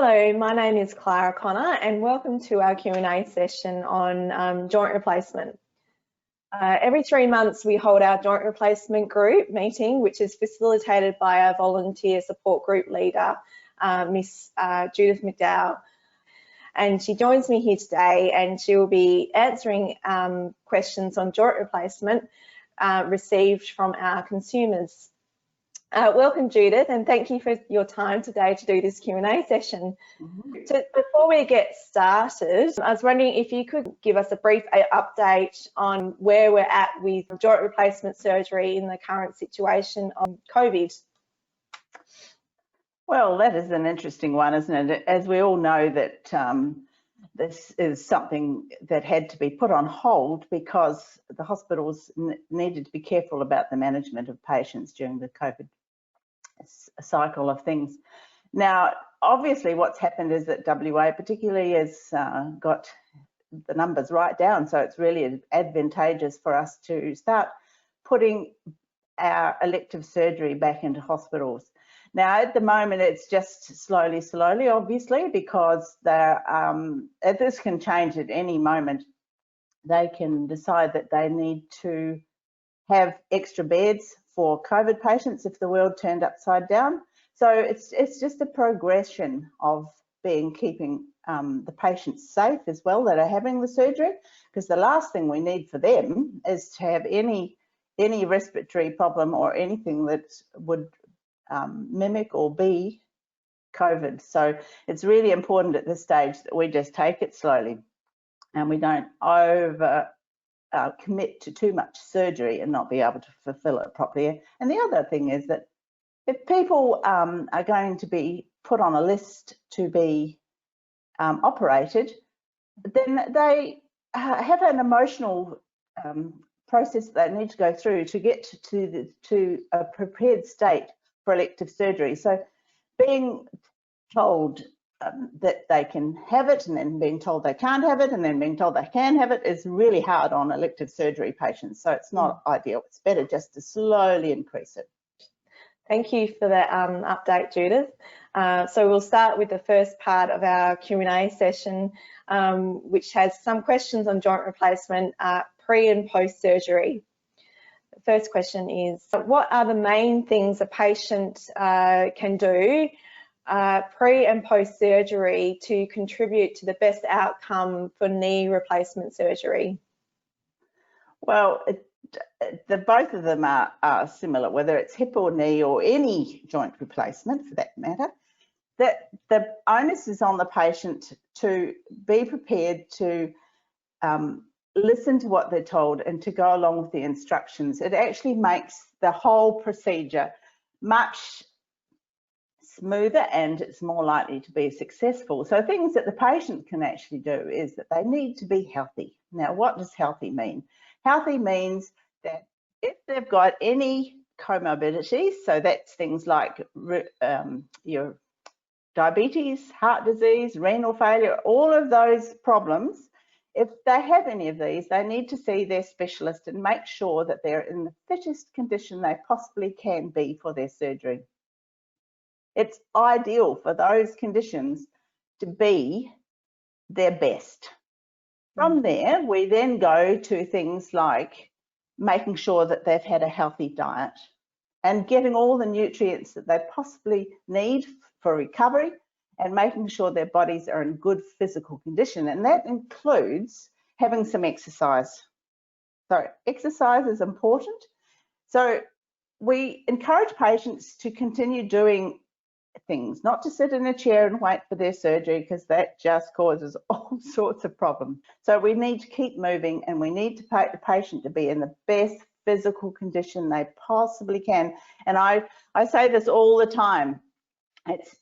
Hello, my name is Clara Connor and welcome to our Q&A session on joint replacement. Every 3 months we hold our joint replacement group meeting, which is facilitated by our volunteer support group leader, Miss Judith MacDowall. And she joins me here today and she will be answering questions on joint replacement received from our consumers. Welcome, Judith, and thank you for your time today to do this Q&A session. So before we get started, I was wondering if you could give us a brief update on where we're at with joint replacement surgery in the current situation of COVID. Well, that is an interesting one, isn't it? As we all know that this is something that had to be put on hold because the hospitals needed to be careful about the management of patients during the COVID cycle of things. Now, obviously what's happened is that WA particularly has got the numbers right down, so it's really advantageous for us to start putting our elective surgery back into hospitals. Now, at the moment, it's just slowly, obviously, because this can change at any moment. They can decide that they need to have extra beds for COVID patients if the world turned upside down. So it's just a progression of keeping the patients safe as well that are having the surgery, because the last thing we need for them is to have any respiratory problem or anything that would mimic or be COVID. So it's really important at this stage that we just take it slowly and we don't commit to too much surgery and not be able to fulfill it properly. And the other thing is that if people are going to be put on a list to be operated, then they have an emotional process they need to go through to get to a prepared state for elective surgery. So being told that they can have it and then being told they can't have it and then being told they can have it is really hard on elective surgery patients. So it's not ideal. It's better just to slowly increase it. Thank you for that update, Judith. So we'll start with the first part of our Q&A session, which has some questions on joint replacement pre and post surgery. The first question is, what are the main things a patient can do pre and post surgery to contribute to the best outcome for knee replacement surgery? Well, both of them are similar, whether it's hip or knee or any joint replacement for that matter. That the onus is on the patient to be prepared to listen to what they're told and to go along with the instructions. It actually makes the whole procedure much smoother and it's more likely to be successful. So things that the patient can actually do is that they need to be healthy. Now, what does healthy mean? Healthy means that if they've got any comorbidities, so that's things like your diabetes, heart disease, renal failure, all of those problems, if they have any of these, they need to see their specialist and make sure that they're in the fittest condition they possibly can be for their surgery. It's ideal for those conditions to be their best. From there, we then go to things like making sure that they've had a healthy diet and getting all the nutrients that they possibly need for recovery and making sure their bodies are in good physical condition. And that includes having some exercise. So exercise is important. So we encourage patients to continue doing things, not to sit in a chair and wait for their surgery, because that just causes all sorts of problems. So we need to keep moving and we need to pay the patient to be in the best physical condition they possibly can. And I say this all the time.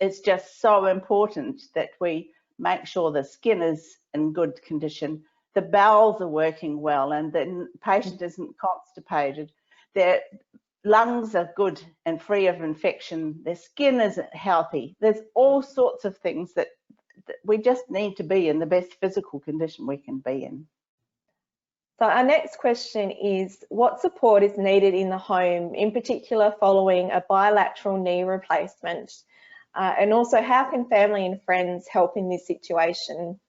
It's just so important that we make sure the skin is in good condition, the bowels are working well, and the patient isn't constipated. Their lungs are good and free of infection. Their skin is healthy. There's all sorts of things that we just need to be in the best physical condition we can be in. So our next question is, what support is needed in the home, in particular following a bilateral knee replacement? And also, how can family and friends help in this situation?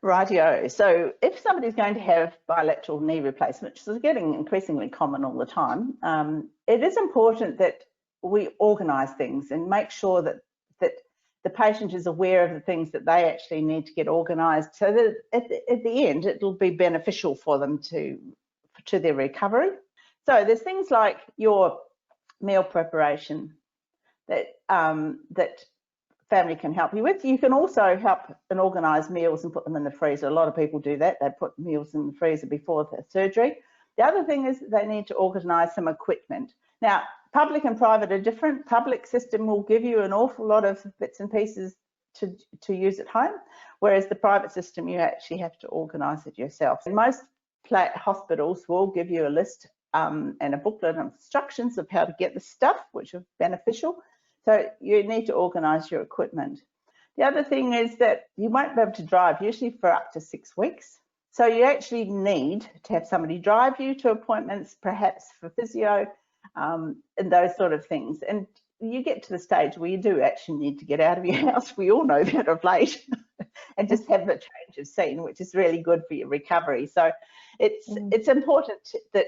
Rightio. So if somebody's going to have bilateral knee replacement, which is getting increasingly common all the time, it is important that we organise things and make sure that the patient is aware of the things that they actually need to get organised, so that at the end it'll be beneficial for them to their recovery. So there's things like your meal preparation that family can help you with. You can also help and organise meals and put them in the freezer. A lot of people do that. They put meals in the freezer before the surgery. The other thing is they need to organise some equipment. Now, public and private are different. Public system will give you an awful lot of bits and pieces to use at home, whereas the private system, you actually have to organise it yourself. And most hospitals will give you a list and a booklet of instructions of how to get the stuff, which are beneficial. So you need to organise your equipment. The other thing is that you won't be able to drive usually for up to 6 weeks. So you actually need to have somebody drive you to appointments, perhaps for physio and those sort of things. And you get to the stage where you do actually need to get out of your house. We all know that of late, and just have the change of scene, which is really good for your recovery. So it's important that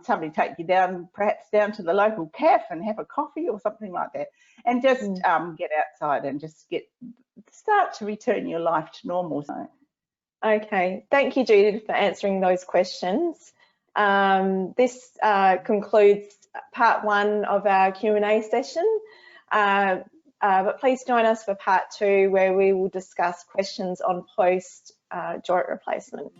somebody take you perhaps down to the local cafe and have a coffee or something like that, and just get outside and just start to return your life to normal. So. Okay, thank you, Judith, for answering those questions. This concludes part 1 of our Q&A session, but please join us for part 2, where we will discuss questions on post joint replacement.